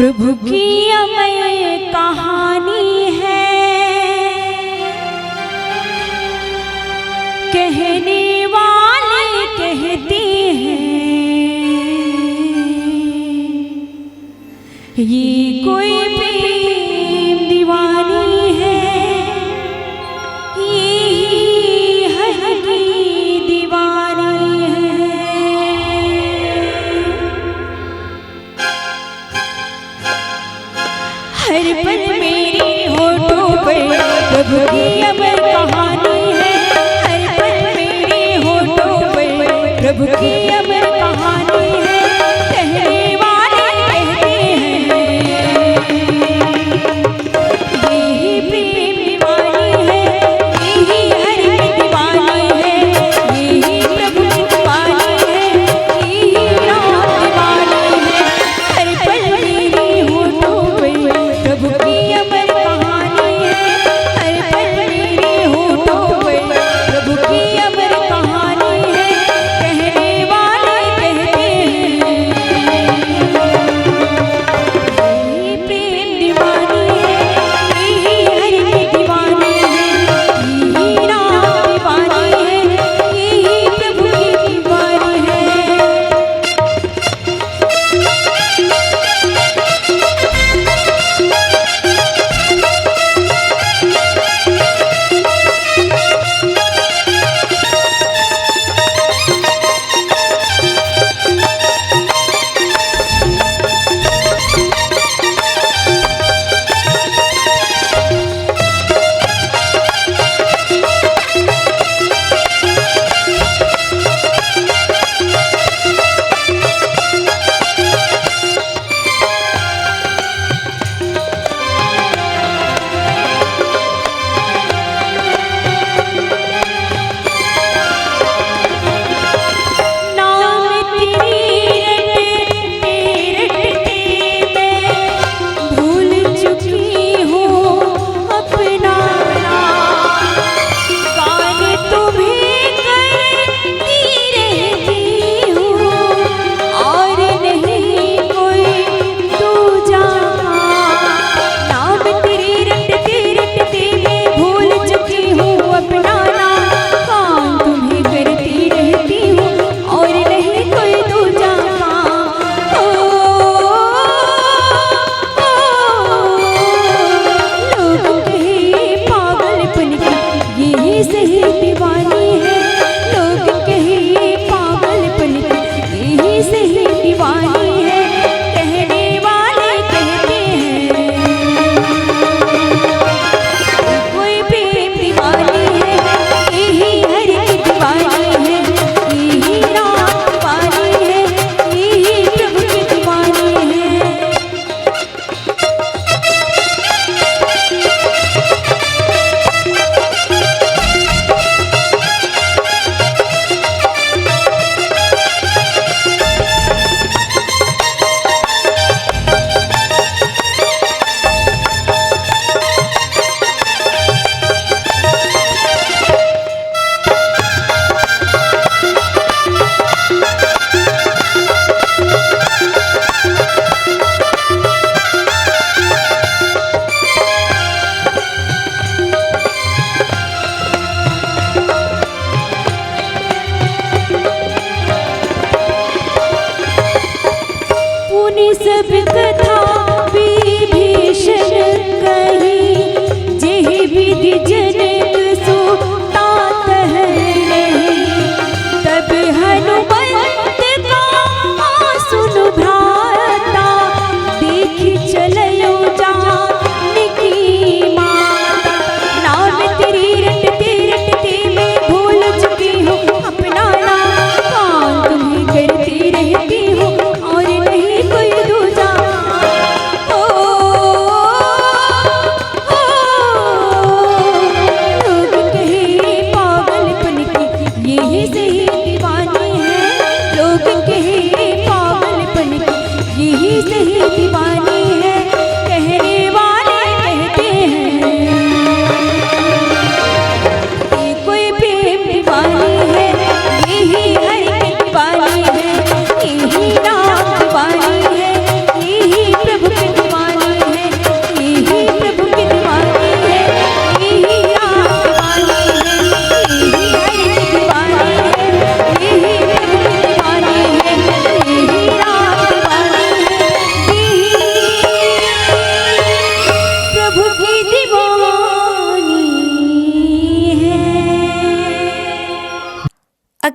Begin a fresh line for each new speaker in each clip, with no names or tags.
प्रभु की अमर कहानी है, कहने वाले कहते हैं ये कोई प्रेम दीवानी है, ये हर की दीवानी है। हर पल मेरे होठों पर प्रभु की अमर कहानी है, हर पल मेरे होठों पर प्रभु की अमर कहानी है, कहने वाले कहते हैं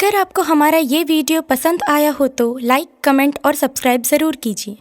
अगर आपको हमारा ये वीडियो पसंद आया हो तो लाइक, कमेंट और सब्सक्राइब ज़रूर कीजिए।